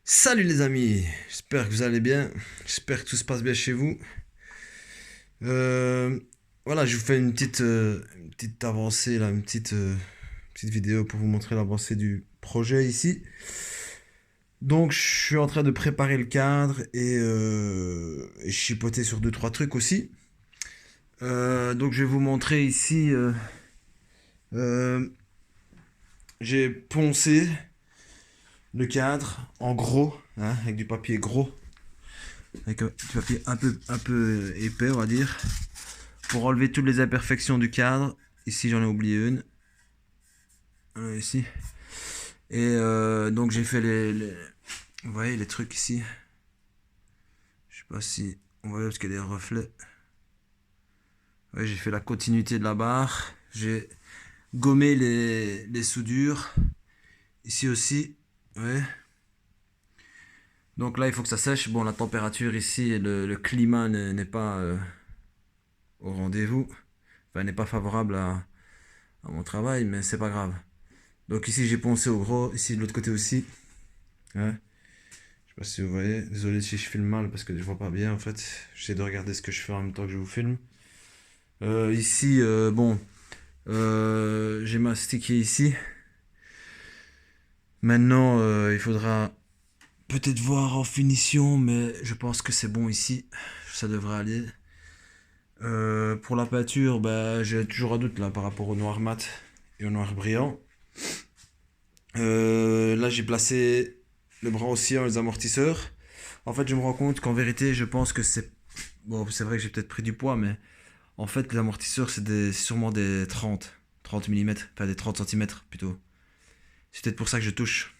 Salut les amis, j'espère que vous allez bien, j'espère que tout se passe bien chez vous. Euh, voilà, je vous fais une petite avancée là, petite vidéo pour vous montrer l'avancée du projet ici. Donc je suis en train de préparer le cadre et chipoter sur deux trois trucs aussi. Donc je vais vous montrer ici. Euh, j'ai poncé le cadre en gros, hein, avec du papier gros, avec du papier un peu épais on va dire. Pour enlever toutes les imperfections du cadre. Ici, j'en ai oublié une. Ici. Donc, j'ai fait vous voyez les trucs ici. Je sais pas si on voit parce qu'il y a des reflets. Ouais, j'ai fait la continuité de la barre. J'ai gommé les soudures. Ici aussi. Ouais. Donc là, il faut que ça sèche. Bon, la température ici et le climat n'est pas au rendez-vous. Enfin, n'est pas favorable à mon travail, mais c'est pas grave. Donc ici, j'ai poncé au gros. Ici, de l'autre côté aussi. Ouais. Je sais pas si vous voyez. Désolé si je filme mal parce que je vois pas bien en fait. J'essaie de regarder ce que je fais en même temps que je vous filme. Ici, bon, j'ai mastiqué ici. Maintenant, il faudra peut-être voir en finition, mais je pense que c'est bon ici. Ça devrait aller. Pour la peinture, bah, j'ai toujours un doute là par rapport au noir mat et au noir brillant. Là, j'ai placé le bras oscillant et les amortisseurs. En fait, je me rends compte qu'en vérité, je pense que c'est. Bon, c'est vrai que j'ai peut-être pris du poids, mais en fait, les amortisseurs, c'est sûrement des 30 mm, enfin des 30 centimètres plutôt. C'est peut-être pour ça que je touche.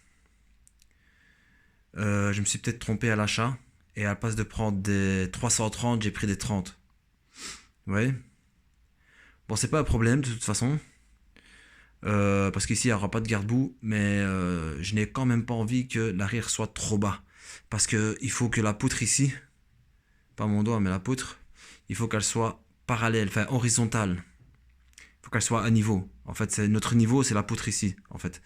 Je me suis peut-être trompé à l'achat, et à la place de prendre des 330, j'ai pris des 30. Ouais. Bon, c'est pas un problème de toute façon, parce qu'ici, il n'y aura pas de garde-boue, mais je n'ai quand même pas envie que l'arrière soit trop bas. Parce que il faut que la poutre ici, pas mon doigt, mais la poutre, il faut qu'elle soit parallèle, enfin horizontale. Il faut qu'elle soit à niveau. En fait, c'est notre niveau, c'est la poutre ici, en fait.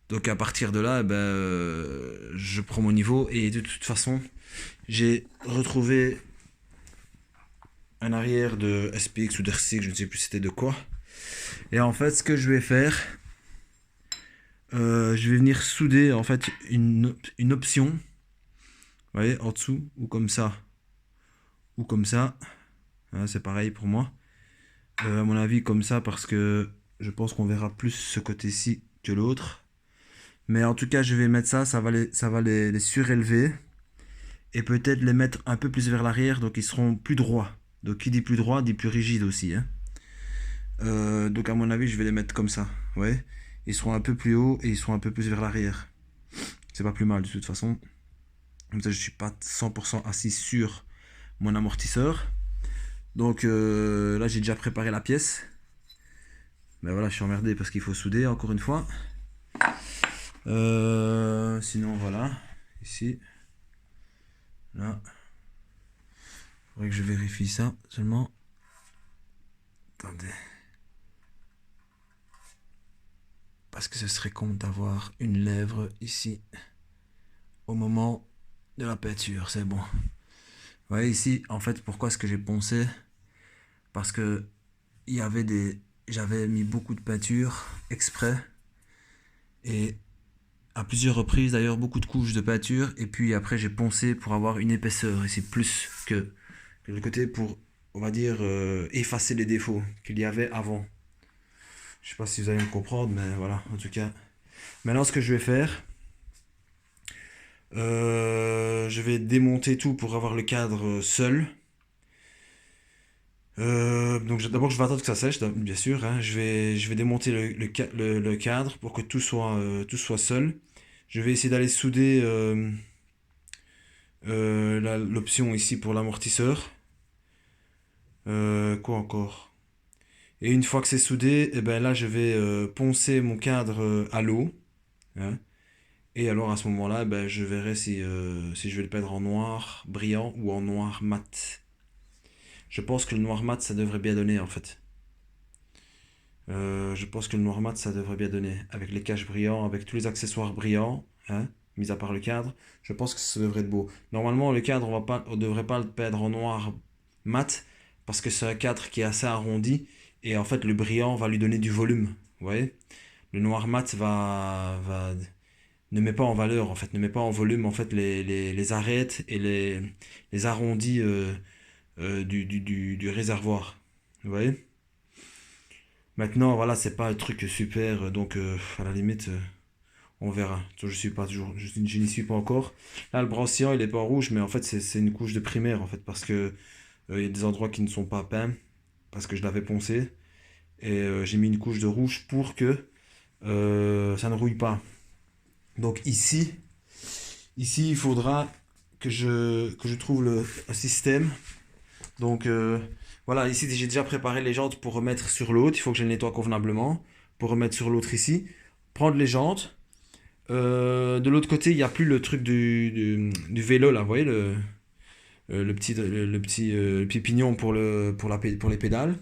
Donc à partir de là, eh ben, je prends mon niveau et de toute façon, j'ai retrouvé un arrière de SPX ou d'RCX, je ne sais plus c'était de quoi. Et en fait, ce que je vais faire, je vais venir souder en fait une option, vous voyez, en dessous ou comme ça. Hein, c'est pareil pour moi. À mon avis, comme ça parce que je pense qu'on verra plus ce côté-ci que l'autre. Mais en tout cas, je vais mettre ça, ça va les surélever et peut-être les mettre un peu plus vers l'arrière, donc ils seront plus droits. Donc qui dit plus droit dit plus rigide aussi. Hein. Donc à mon avis, je vais les mettre comme ça. Ouais. Ils seront un peu plus hauts et ils seront un peu plus vers l'arrière. C'est pas plus mal de toute façon. Comme ça, je suis pas 100% assis sur mon amortisseur. Donc là, j'ai déjà préparé la pièce. Mais voilà, je suis emmerdé parce qu'il faut souder encore une fois. Sinon, voilà. Ici. Là. Faudrait que je vérifie ça seulement. Attendez. Parce que ce serait con d'avoir une lèvre ici au moment de la peinture, c'est bon. Vous voyez ici, en fait, pourquoi est-ce que j'ai poncé? Parce que il y avait des, j'avais mis beaucoup de peinture exprès et à plusieurs reprises d'ailleurs beaucoup de couches de peinture et puis après j'ai poncé pour avoir une épaisseur et c'est plus que le côté pour on va dire effacer les défauts qu'il y avait avant. Je sais pas si vous allez me comprendre, mais voilà, en tout cas. Maintenant, ce que je vais faire, je vais démonter tout pour avoir le cadre seul. Donc d'abord, je vais attendre que ça sèche, bien sûr. Hein. Je vais démonter le cadre pour que tout soit seul. Je vais essayer d'aller souder l'option ici pour l'amortisseur. Quoi encore? Et une fois que c'est soudé, et ben là, je vais poncer mon cadre à l'eau. Hein. Et alors à ce moment-là, ben, je verrai si je vais le peindre en noir brillant ou en noir mat. Je pense que le noir mat, ça devrait bien donner en fait. Je pense que le noir mat, ça devrait bien donner. Avec les caches brillants, avec tous les accessoires brillants. Hein. mis à part le cadre. Je pense que ça devrait être beau. Normalement, le cadre, on devrait pas le peindre en noir mat, parce que c'est un cadre qui est assez arrondi, et en fait, le brillant va lui donner du volume. Vous voyez? Le noir mat ne met pas en valeur, en fait, ne met pas en volume, en fait, les arêtes et les arrondis du réservoir. Vous voyez? Maintenant, voilà, c'est pas un truc super, donc à la limite, on verra. Je n'y suis pas encore. Là, le bras océan, il est pas en rouge, mais en fait, c'est une couche de primaire, en fait, parce que il y a des endroits qui ne sont pas peints, parce que je l'avais poncé, et j'ai mis une couche de rouge pour que ça ne rouille pas. Donc ici, il faudra que je trouve un système. Donc voilà, ici j'ai déjà préparé les jantes pour remettre sur l'autre. Il faut que je les nettoie convenablement pour remettre sur l'autre ici. Prendre les jantes. De l'autre côté, il n'y a plus le truc du vélo là, vous voyez le petit pignon pour les pédales.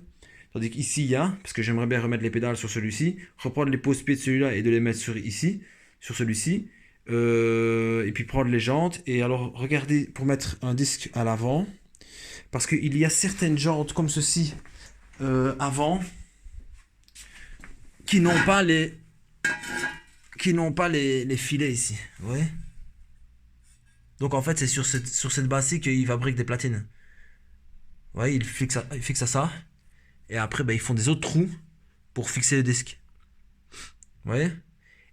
Tandis qu'ici il y a, parce que j'aimerais bien remettre les pédales sur celui-ci, reprendre les pose-pieds de celui-là et de les mettre sur celui-ci. Et puis prendre les jantes. Et alors regardez pour mettre un disque à l'avant. Parce qu'il y a certaines jantes comme ceci avant qui n'ont pas les filets ici. Vous voyez? Donc en fait c'est sur cette base-ci qu'ils fabriquent des platines. Vous voyez, ils fixent à ça. Et après ben, ils font des autres trous pour fixer le disque. Vous voyez?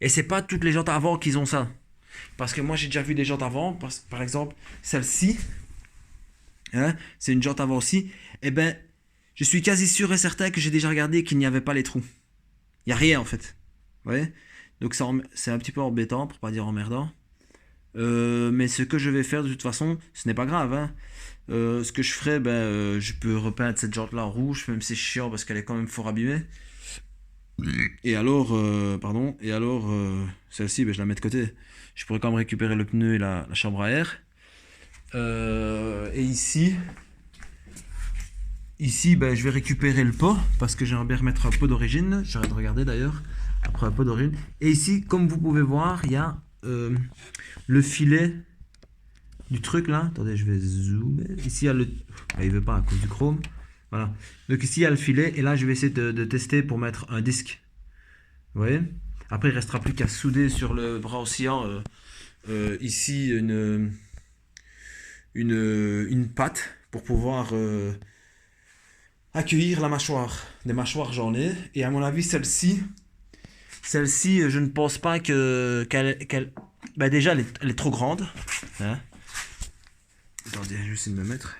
Et c'est pas toutes les jantes avant qu'ils ont ça. Parce que moi j'ai déjà vu des jantes avant, par exemple celle-ci, hein, c'est une jante avant aussi. Et ben je suis quasi sûr et certain que j'ai déjà regardé qu'il n'y avait pas les trous. Il n'y a rien en fait. Vous voyez? Donc c'est un petit peu embêtant, pour pas dire emmerdant. Mais ce que je vais faire de toute façon, ce n'est pas grave. Hein. Ce que je ferai, je peux repeindre cette jante là en rouge, même si c'est chiant parce qu'elle est quand même fort abîmée. Et alors, celle-ci, je la mets de côté. Je pourrais quand même récupérer le pneu et la chambre à air. Et ici, je vais récupérer le pot parce que j'aimerais bien remettre un pot d'origine. J'arrête de regarder d'ailleurs. Après un pot d'origine. Et ici, comme vous pouvez voir, il y a le filet du truc là. Attendez, je vais zoomer. Ici, il y a le. Il veut pas à cause du chrome. Voilà. Donc ici, il y a le filet. Et là, je vais essayer de tester pour mettre un disque. Vous voyez? Après, il ne restera plus qu'à souder sur le bras oscillant ici une patte pour pouvoir accueillir la mâchoire. Des mâchoires, j'en ai. Et à mon avis, celle-ci, je ne pense pas qu'elle. Déjà, elle est trop grande. Hein. Attendez, je vais essayer de me mettre.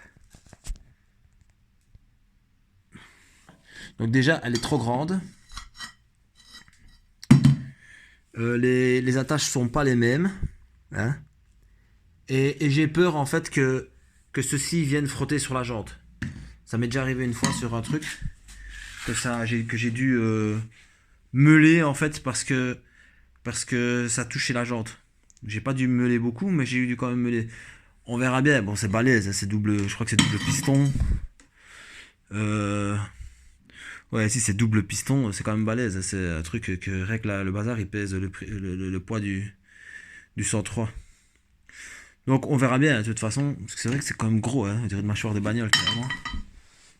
Donc déjà, elle est trop grande. Les attaches sont pas les mêmes. Hein. Et j'ai peur en fait que ceux-ci viennent frotter sur la jante. Ça m'est déjà arrivé une fois sur un truc que j'ai dû meuler en fait parce que ça touchait la jante. J'ai pas dû meuler beaucoup, mais j'ai dû quand même meuler. On verra bien. Bon, c'est balèze, c'est double. Je crois que c'est double piston. Ouais, si c'est double piston, c'est quand même balèze. C'est un truc que règle le bazar, il pèse le poids du 103. Donc on verra bien de toute façon, parce que c'est vrai que c'est quand même gros, hein, on dirait une mâchoire de bagnole carrément.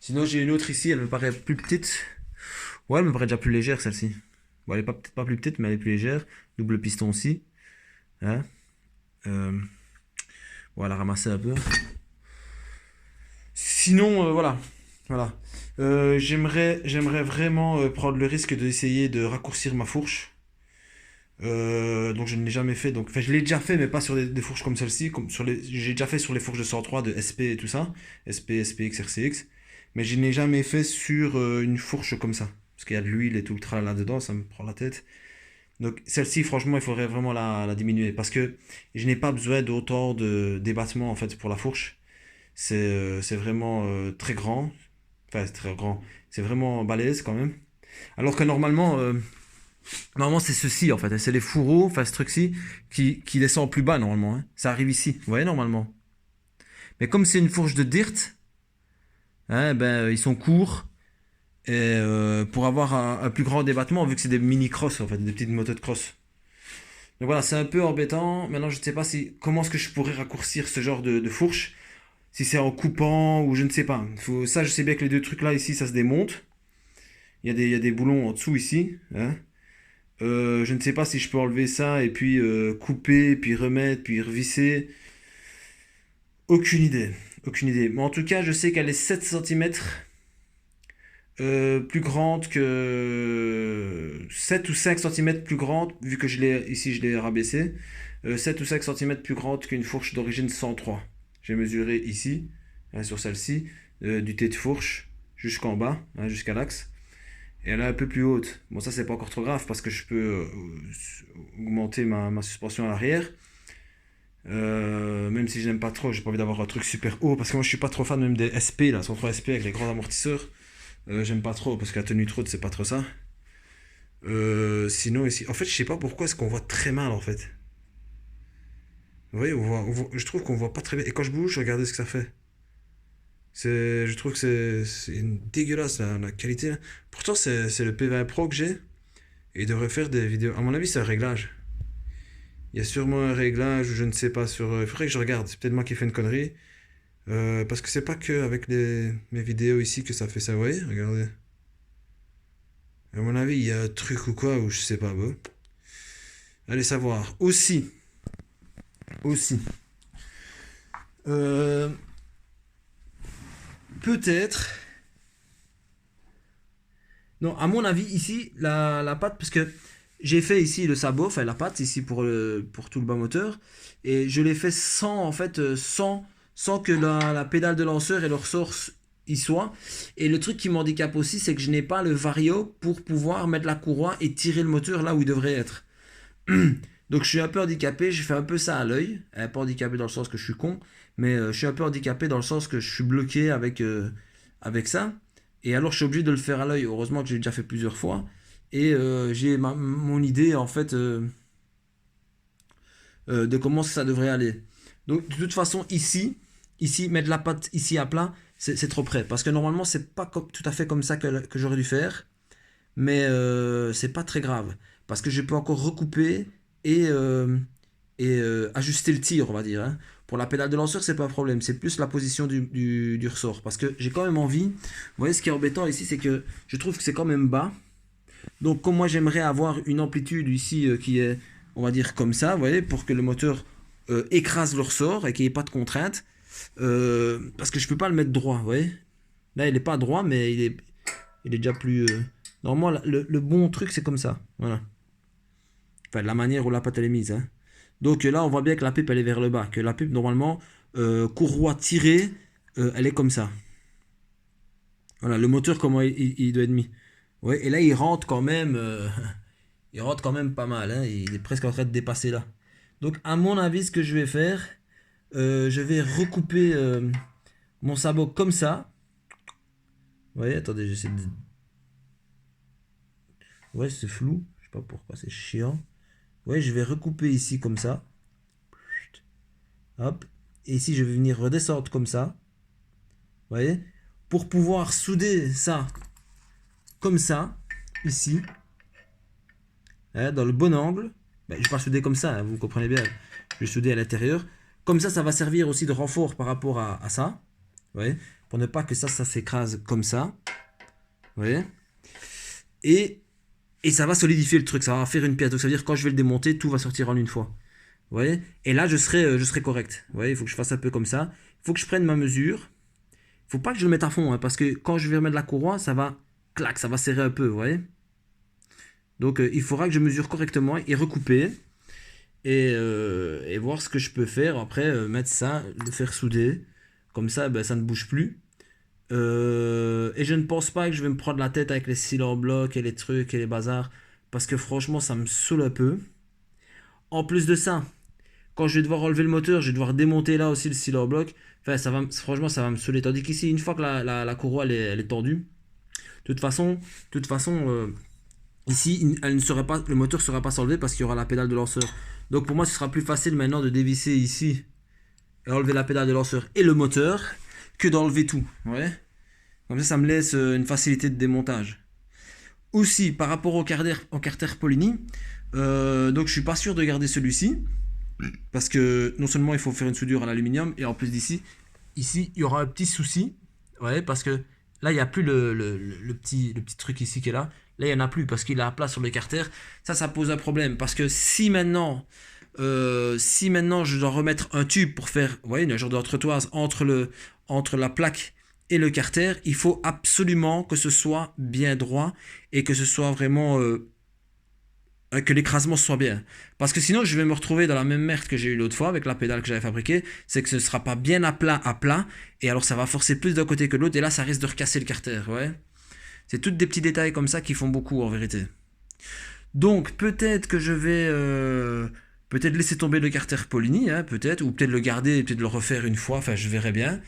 Sinon j'ai une autre ici, elle me paraît plus petite. Ouais, elle me paraît déjà plus légère celle-ci. Bon, elle est peut-être pas plus petite, mais elle est plus légère. Double piston aussi. Hein. Bon, elle a ramassé un peu. Sinon, voilà. Voilà. J'aimerais vraiment prendre le risque d'essayer de raccourcir ma fourche. Donc je ne l'ai jamais fait. Donc, enfin, je l'ai déjà fait, mais pas sur des fourches comme celle-ci. J'ai déjà fait sur les fourches de 103, de SP et tout ça. SP, SPX, RCX. Mais je n'ai jamais fait sur une fourche comme ça. Parce qu'il y a de l'huile et tout le tralala là-dedans, ça me prend la tête. Donc celle-ci, franchement, il faudrait vraiment la diminuer. Parce que je n'ai pas besoin d'autant de débattement en fait pour la fourche. C'est vraiment très grand. Enfin, c'est très grand. C'est vraiment balèze quand même. Alors que normalement, c'est ceci en fait. C'est les fourreaux, enfin ce truc-ci, qui descend plus bas normalement. Hein. Ça arrive ici, vous voyez normalement. Mais comme c'est une fourche de dirt, hein, ils sont courts. Et pour avoir un plus grand débattement, vu que c'est des mini-cross en fait, des petites motos de cross. Donc voilà, c'est un peu embêtant. Maintenant, je ne sais pas comment est-ce que je pourrais raccourcir ce genre de fourche. Si c'est en coupant ou je ne sais pas. Ça, je sais bien que les deux trucs là, ici, ça se démonte. Il y a des boulons en dessous ici, hein. Je ne sais pas si je peux enlever ça et puis couper, puis remettre, puis revisser. Aucune idée. Aucune idée. Mais en tout cas, je sais qu'elle est 7 centimètres plus grande que 7 ou 5 centimètres plus grande, vu que ici je l'ai rabaissé. 7 ou 5 centimètres plus grande qu'une fourche d'origine 103. J'ai mesuré ici, hein, sur celle-ci, du thé de fourche jusqu'en bas, hein, jusqu'à l'axe. Et elle est un peu plus haute. Bon, ça, c'est pas encore trop grave parce que je peux augmenter ma suspension à l'arrière. Même si je n'aime pas trop, j'ai pas envie d'avoir un truc super haut parce que moi je suis pas trop fan même des SP là, 103 SP avec les grands amortisseurs. J'aime pas trop parce que la tenue de route c'est pas trop ça. Sinon ici, en fait je sais pas pourquoi est-ce qu'on voit très mal en fait. Vous voyez, je trouve qu'on voit pas très bien. Et quand je bouge, regardez ce que ça fait. Je trouve que c'est dégueulasse la qualité, là. Pourtant c'est le P20 Pro que j'ai et il devrait faire des vidéos. À mon avis c'est un réglage. Il y a sûrement un réglage ou je ne sais pas sur. Il faudrait que je regarde. C'est peut-être moi qui fais une connerie. Parce que c'est pas que avec mes vidéos ici que ça fait ça. Vous voyez, regardez. À mon avis, il y a un truc ou quoi ou je sais pas. Bon. Allez savoir. Aussi. Euh, peut-être. Non, à mon avis, ici, la patte, parce que j'ai fait ici le sabot, enfin la patte ici pour tout le bas moteur, et je l'ai fait sans, en fait, sans que la pédale de lanceur et le ressort y soient. Et le truc qui m'handicape aussi, c'est que je n'ai pas le vario pour pouvoir mettre la courroie et tirer le moteur là où il devrait être. Donc je suis un peu handicapé, j'ai fait un peu ça à l'œil, pas handicapé dans le sens que je suis con, mais je suis un peu handicapé dans le sens que je suis bloqué avec ça. Et alors je suis obligé de le faire à l'œil, heureusement que j'ai déjà fait plusieurs fois. Et j'ai mon idée en fait de comment ça devrait aller. Donc de toute façon ici mettre la patte ici à plat, c'est trop près. Parce que normalement c'est pas tout à fait comme ça que j'aurais dû faire. Mais c'est pas très grave. Parce que je peux encore recouper et, ajuster le tir, on va dire, hein. Pour la pédale de lanceur, c'est pas un problème. C'est plus la position du ressort. Parce que j'ai quand même envie. Vous voyez, ce qui est embêtant ici, c'est que je trouve que c'est quand même bas. Donc, comme moi, j'aimerais avoir une amplitude ici qui est, on va dire, comme ça, vous voyez, pour que le moteur écrase le ressort et qu'il n'y ait pas de contrainte. Parce que je peux pas le mettre droit, vous voyez. Là, il n'est pas droit, mais il est déjà plus. Normalement, le bon truc, c'est comme ça. Voilà. Enfin, la manière où la patte elle est mise, hein. Donc là, on voit bien que la pipe elle est vers le bas. Que la pipe, normalement, courroie tirée, elle est comme ça. Voilà, le moteur, comment il doit être mis. Ouais, et là, il rentre quand même. Il rentre quand même pas mal, hein. Il est presque en train de dépasser là. Donc, à mon avis, ce que je vais faire, je vais recouper mon sabot comme ça. Vous voyez, attendez, j'essaie de. Ouais, c'est flou. Je sais pas pourquoi, c'est chiant. Ouais, je vais recouper ici comme ça. Hop. Et ici, je vais venir redescendre comme ça. Vous voyez? Pour pouvoir souder ça comme ça, ici. Hein, dans le bon angle. Ben, je ne vais pas souder comme ça, hein, vous comprenez bien. Je vais souder à l'intérieur. Comme ça va servir aussi de renfort par rapport à ça. Vous voyez? Pour ne pas que ça s'écrase comme ça. Vous voyez? Et ça va solidifier le truc, ça va faire une pièce. Donc ça veut dire que quand je vais le démonter, tout va sortir en une fois. Vous voyez? Et là, je serai correct. Vous voyez? Il faut que je fasse un peu comme ça. Il faut que je prenne ma mesure. Il faut pas que je le mette à fond, hein, parce que quand je vais remettre la courroie, ça va, clac, ça va serrer un peu, vous voyez? Donc il faudra que je mesure correctement et recouper. Et voir ce que je peux faire. Après, mettre ça, le faire souder. Comme ça, ben, ça ne bouge plus. Et je ne pense pas que je vais me prendre la tête avec les cylindres en bloc et les trucs et les bazars. Parce que franchement, ça me saoule un peu. En plus de ça, quand je vais devoir enlever le moteur, je vais devoir démonter là aussi le cylindre en bloc. Enfin, franchement, ça va me saouler. Tandis qu'ici, une fois que la courroie elle est tendue, de toute façon ici, le moteur ne sera pas s'enlever parce qu'il y aura la pédale de lanceur. Donc pour moi, ce sera plus facile maintenant de dévisser ici et enlever la pédale de lanceur et le moteur que d'enlever tout. Ouais. Comme ça me laisse une facilité de démontage. Aussi, par rapport au carter Polini, Donc je suis pas sûr de garder celui-ci. Parce que non seulement il faut faire une soudure à l'aluminium, et en plus ici, il y aura un petit souci. Ouais, parce que là, il n'y a plus le petit truc ici qui est là. Là, il n'y en a plus parce qu'il a un plat sur le carter. Ça pose un problème. Parce que si maintenant je dois remettre un tube pour faire, vous voyez, un genre d'entretoise entre la plaque et le carter, il faut absolument que ce soit bien droit et que ce soit vraiment que l'écrasement soit bien. Parce que sinon, je vais me retrouver dans la même merde que j'ai eu l'autre fois avec la pédale que j'avais fabriquée. C'est que ce ne sera pas bien à plat. Et alors, ça va forcer plus d'un côté que l'autre. Et là, ça risque de recasser le carter. Ouais. C'est tous des petits détails comme ça qui font beaucoup en vérité. Donc, peut-être que je vais. Peut-être laisser tomber le carter Polini. Hein, peut-être. Ou peut-être le garder et peut-être le refaire une fois. Enfin, je verrai bien.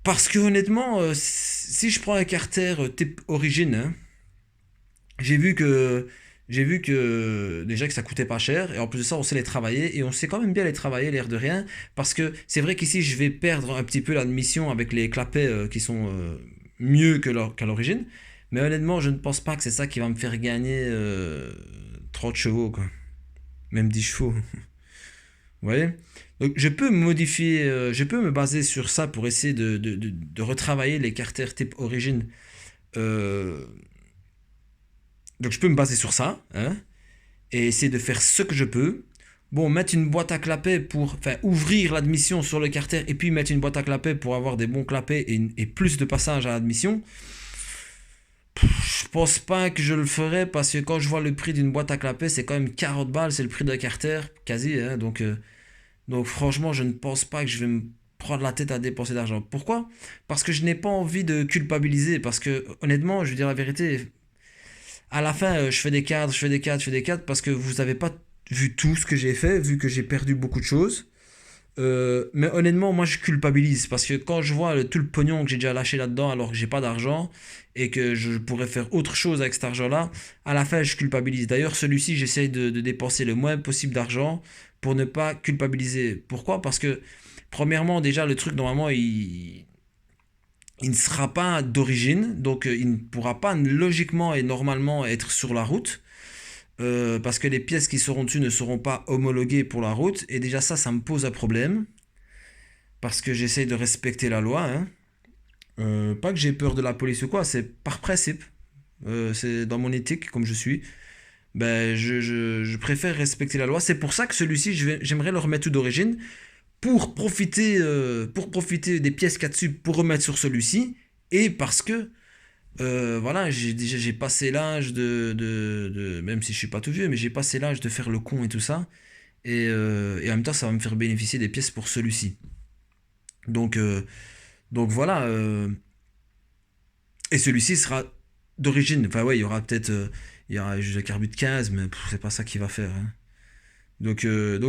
Parce que honnêtement, si je prends un carter type origine, hein, j'ai vu que déjà que ça coûtait pas cher et en plus de ça on sait les travailler et on sait quand même bien les travailler l'air de rien parce que c'est vrai qu'ici je vais perdre un petit peu l'admission avec les clapets qui sont mieux qu'à l'origine, mais honnêtement je ne pense pas que c'est ça qui va me faire gagner 30 chevaux quoi, même 10 chevaux. Vous voyez, donc je peux modifier, je peux me baser sur ça pour essayer de retravailler les carters type origine. Euh, donc je peux me baser sur ça, hein, et essayer de faire ce que je peux. Bon, mettre une boîte à clapets pour enfin, ouvrir l'admission sur le carter et puis mettre une boîte à clapets pour avoir des bons clapets et plus de passages à l'admission. Je pense pas que je le ferai parce que quand je vois le prix d'une boîte à clapets, c'est quand même 40 balles, c'est le prix d'un carter, quasi. Hein, donc franchement, je ne pense pas que je vais me prendre la tête à dépenser d'argent. Pourquoi? Parce que je n'ai pas envie de culpabiliser. Parce que honnêtement, je veux dire la vérité, à la fin, je fais des cadres, je fais des cadres, je fais des cadres parce que vous n'avez pas vu tout ce que j'ai fait, vu que j'ai perdu beaucoup de choses. Mais honnêtement, moi je culpabilise parce que quand je vois tout le pognon que j'ai déjà lâché là-dedans alors que j'ai pas d'argent et que je pourrais faire autre chose avec cet argent-là, à la fin je culpabilise. D'ailleurs, celui-ci, j'essaye de dépenser le moins possible d'argent pour ne pas culpabiliser. Pourquoi? Parce que, premièrement, déjà, le truc, normalement, il ne sera pas d'origine, donc il ne pourra pas logiquement et normalement être sur la route, parce que les pièces qui seront dessus ne seront pas homologuées pour la route, et déjà ça me pose un problème, parce que j'essaye de respecter la loi, hein. Pas que j'ai peur de la police ou quoi, c'est par principe, c'est dans mon éthique comme je suis, ben je préfère respecter la loi, c'est pour ça que celui-ci j'aimerais le remettre tout d'origine, pour profiter des pièces qu'il y a dessus pour remettre sur celui-ci, et parce que voilà, j'ai passé l'âge même si je suis pas tout vieux, mais j'ai passé l'âge de faire le con et tout ça. Et en même temps, ça va me faire bénéficier des pièces pour celui-ci. Donc, euh, donc voilà. Et celui-ci sera d'origine. Enfin, ouais, il y aura peut-être. Il y aura juste un carbu de 15, mais c'est pas ça qui va faire. Hein. Donc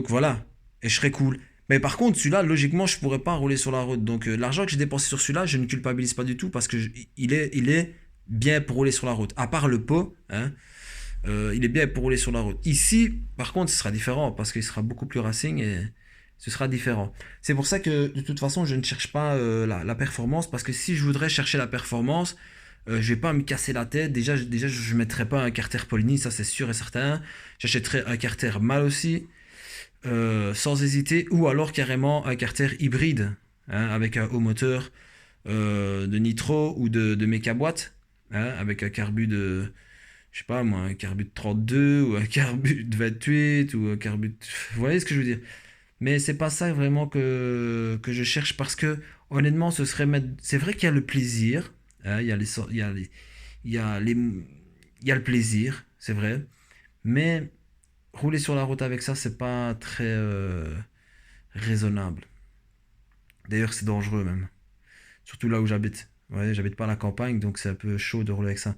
voilà. Et je serai cool. Mais par contre, celui-là, logiquement, je pourrais pas rouler sur la route. Donc l'argent que j'ai dépensé sur celui-là, je ne culpabilise pas du tout parce que il est bien pour rouler sur la route. À part le pot, hein, il est bien pour rouler sur la route. Ici, par contre, ce sera différent parce qu'il sera beaucoup plus racing et ce sera différent. C'est pour ça que de toute façon, je ne cherche pas la performance parce que si je voudrais chercher la performance, je vais pas me casser la tête. Déjà je ne mettrais pas un carter Polini, ça c'est sûr et certain. J'achèterais un carter mal aussi, sans hésiter, ou alors carrément un carter hybride, hein, avec un haut moteur de nitro ou de mécaboîte, hein, avec un carbu de, je sais pas moi, un carbu de 32 ou un carbu de 28 ou un carbu de... Vous voyez ce que je veux dire? Mais c'est pas ça vraiment que je cherche parce que honnêtement, ce serait mettre... C'est vrai qu'il y a le plaisir, hein, il y a les, il y a le plaisir, c'est vrai, mais rouler sur la route avec ça, c'est pas très raisonnable. D'ailleurs, c'est dangereux même. Surtout là où j'habite. Ouais, j'habite pas à la campagne, donc c'est un peu chaud de rouler avec ça.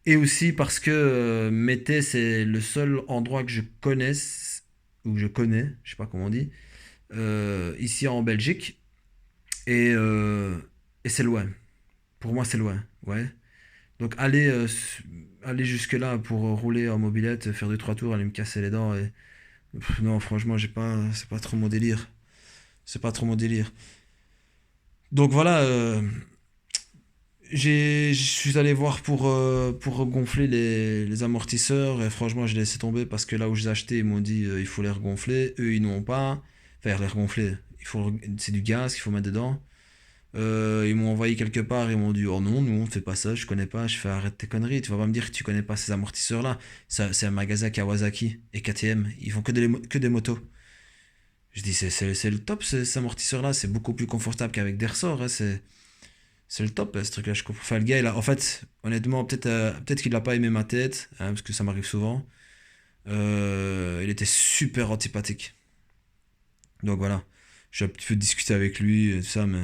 Et aussi parce que Mété, c'est le seul endroit que je connaisse, ou je connais, je sais pas comment on dit, ici en Belgique. Et, euh, et c'est loin. Pour moi, c'est loin. Ouais. Donc aller jusque-là pour rouler en mobilette, faire deux trois tours, aller me casser les dents. Non, franchement, c'est pas trop mon délire. C'est pas trop mon délire. Donc voilà, Je suis allé voir pour gonfler les amortisseurs et franchement j'ai laissé tomber parce que là où je les ai achetés ils m'ont dit il faut les regonfler, eux ils n'ont pas, enfin les regonfler, c'est du gaz qu'il faut mettre dedans. Ils m'ont envoyé quelque part, ils m'ont dit oh non, nous on fait pas ça, je connais pas, je fais arrête tes conneries, tu vas pas me dire que tu connais pas ces amortisseurs là, c'est un magasin Kawasaki et KTM, ils font que des motos. Je dis c'est le top ces amortisseurs là, c'est beaucoup plus confortable qu'avec des ressorts, hein, c'est le top, ce truc-là. Je comprends. Enfin, le gars, en fait, honnêtement, peut-être qu'il n'a pas aimé ma tête, hein, parce que ça m'arrive souvent. Il était super antipathique. Donc voilà. J'ai un petit peu discuté avec lui, et tout ça, mais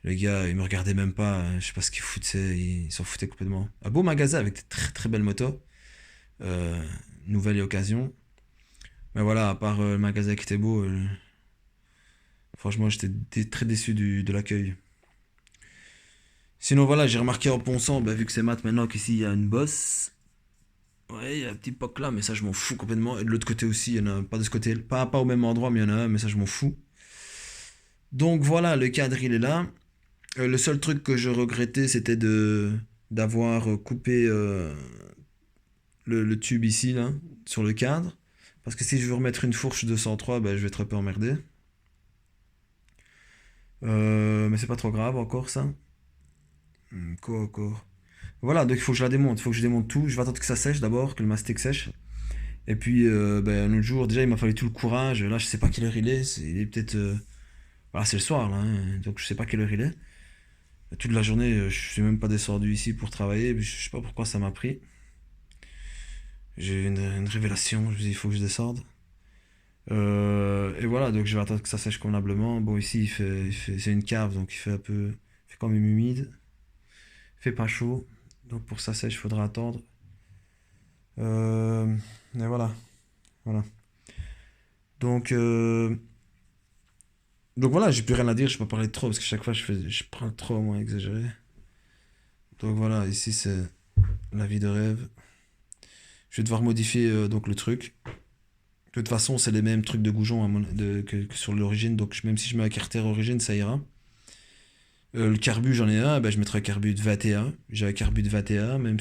le gars, il me regardait même pas. Je sais pas ce qu'il foutait, il s'en foutait complètement. Un beau magasin avec des très très belles motos. Euh, Nouvelle et occasion. Mais voilà, à part le magasin qui était beau, franchement, j'étais très déçu de l'accueil. Sinon, voilà, j'ai remarqué en ponçant, bah, vu que c'est mat maintenant, qu'ici il y a une bosse. Ouais, il y a un petit poc là, mais ça je m'en fous complètement. Et de l'autre côté aussi, il y en a pas de ce côté, pas au même endroit, mais il y en a un, mais ça je m'en fous. Donc voilà, le cadre il est là. Le seul truc que je regrettais, c'était de d'avoir coupé le tube ici, là, sur le cadre. Parce que si je veux remettre une fourche 203, bah, je vais être un peu emmerdé. Mais c'est pas trop grave encore ça. Quoi encore? Voilà, donc il faut que je la démonte. Il faut que je démonte tout. Je vais attendre que ça sèche d'abord, que le mastic sèche. Et puis, ben, un autre jour, déjà, il m'a fallu tout le courage. Là, je sais pas quelle heure il est. Il est peut-être. Voilà, c'est le soir, là, hein. Donc, je sais pas quelle heure il est. Toute la journée, je suis même pas descendu ici pour travailler. Je sais pas pourquoi ça m'a pris. J'ai eu une révélation. Je me dis, il faut que je descende. Et voilà, donc je vais attendre que ça sèche convenablement. Bon, ici, c'est une cave, donc il fait un peu. Il fait quand même humide. Il fait pas chaud. Donc, pour que ça sèche, il faudra attendre. Euh, et voilà. Voilà. Donc. Donc voilà, j'ai plus rien à dire, je peux pas parler de trop parce que chaque fois je prends trop à moins exagéré. Donc voilà, ici c'est la vie de rêve. Je vais devoir modifier donc le truc. De toute façon, c'est les mêmes trucs de goujon que sur l'origine, donc même si je mets un carter origine, ça ira. Le carbu, j'en ai un, ben, je mettrai un carbu de 21. J'ai un carbu de 21, même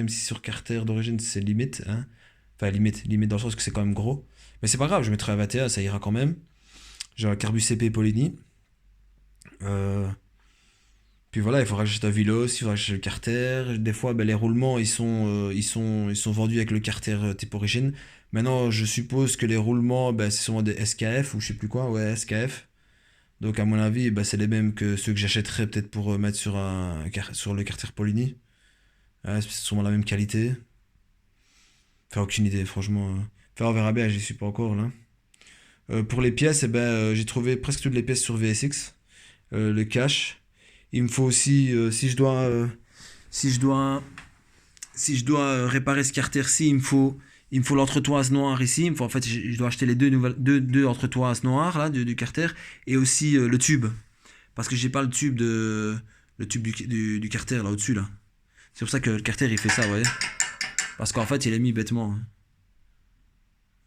si sur carter d'origine c'est limite. Hein. Enfin, limite dans le sens que c'est quand même gros. Mais c'est pas grave, je mettrai un 21, ça ira quand même. J'ai un carbu CP Poligny. Euh, Puis voilà, il faudra que j'achète un vélo, il faudra que j'achète le carter. Des fois, ben, les roulements, ils sont vendus avec le carter type origine. Maintenant, je suppose que les roulements, ben, c'est sûrement des SKF ou je sais plus quoi, ouais, SKF. Donc, à mon avis, ben, c'est les mêmes que ceux que j'achèterais peut-être pour mettre sur le carter Polini. Ouais, c'est sûrement la même qualité. Enfin, aucune idée, franchement. Enfin, on verra bien, j'y suis pas encore là. Pour les pièces, eh ben, j'ai trouvé presque toutes les pièces sur VSX. Le cache. Il me faut aussi, si je dois, si je dois réparer ce carter-ci, il me faut l'entretoise noire ici. Il me faut, en fait, je dois acheter les deux entretoises noires là, du carter et aussi le tube. Parce que j'ai pas le tube du carter là au-dessus là. C'est pour ça que le carter il fait ça, vous voyez. Parce qu'en fait, il est mis bêtement. Hein.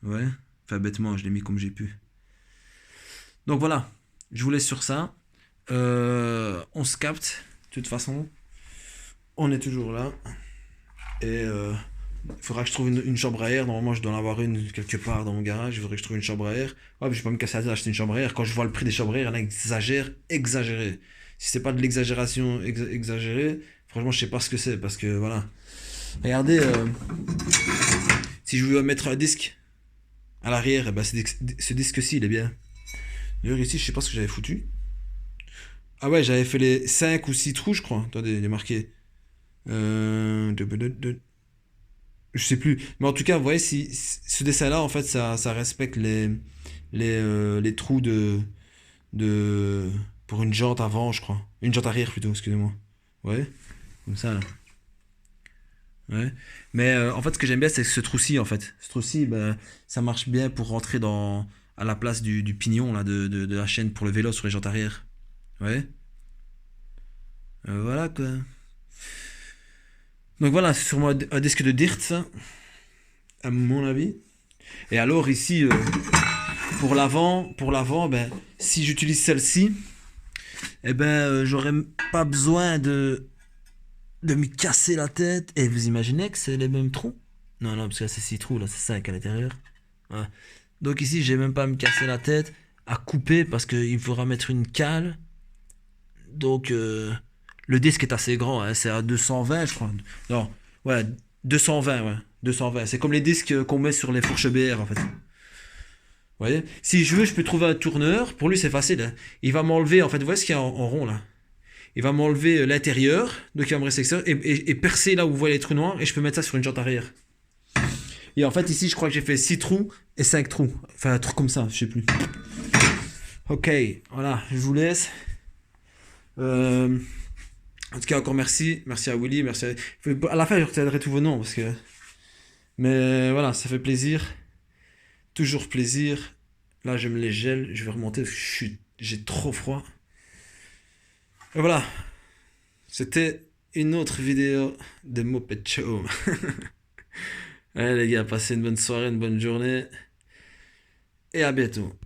Ouais. Enfin, bêtement, je l'ai mis comme j'ai pu. Donc voilà, je vous laisse sur ça. On se capte, de toute façon. On est toujours là. Et il faudra que je trouve une chambre à air. Normalement, je dois en avoir une quelque part dans mon garage. Il faudrait que je trouve une chambre à air. Ouais, je vais pas me casser la tête d'acheter une chambre à air. Quand je vois le prix des chambres à air, il y en a exagéré. Si c'est pas de l'exagération exagérée, franchement, je sais pas ce que c'est. Parce que voilà. Regardez, si je veux mettre un disque à l'arrière, eh ben, ce disque-ci, il est bien. D'ailleurs, ici, je sais pas ce que j'avais foutu. Ah ouais, j'avais fait les 5 ou 6 trous, je crois. Attendez, il est marqué. Je sais plus. Mais en tout cas, vous voyez, si ce dessin-là, en fait, ça respecte les trous de. Pour une jante avant, je crois. Une jante arrière plutôt, excusez-moi. Ouais, comme ça, là. Ouais. Mais en fait, ce que j'aime bien, c'est ce trou-ci, en fait. Ce trou-ci, ben, ça marche bien pour rentrer à la place du pignon, là, de la chaîne pour le vélo sur les jantes arrière. Ouais. Voilà, quoi. Donc voilà, c'est sûrement un disque de Dirt, ça, à mon avis. Et alors ici, pour l'avant, ben, si j'utilise celle-ci, eh ben, j'aurais pas besoin de me casser la tête. Et vous imaginez que c'est les mêmes trous? Non, non, parce que là, c'est 6 trous, là, c'est 5 à l'intérieur. Ouais. Donc ici, j'ai même pas à me casser la tête à couper parce qu'il faudra mettre une cale. Donc, le disque est assez grand, hein, c'est à 220, je crois. Non, ouais, 220, ouais. 220. C'est comme les disques qu'on met sur les fourches BR, en fait. Vous voyez? Si je veux, je peux trouver un tourneur. Pour lui, c'est facile, hein. Il va m'enlever, en fait, vous voyez ce qu'il y a en rond, là? Il va m'enlever l'intérieur, donc il va me rester ça, et percer là où vous voyez les trous noirs, et je peux mettre ça sur une jante arrière. Et en fait, ici, je crois que j'ai fait 6 trous et 5 trous. Enfin, un truc comme ça, je sais plus. Ok, voilà, je vous laisse. Euh, En tout cas, encore merci. Merci à Willy. Merci à la fin, je retiendrai tous vos noms. Parce que... Mais voilà, ça fait plaisir. Toujours plaisir. Là, je me les gèle. Je vais remonter parce que j'ai trop froid. Et voilà. C'était une autre vidéo de Moped Show. Allez les gars, passez une bonne soirée, une bonne journée. Et à bientôt.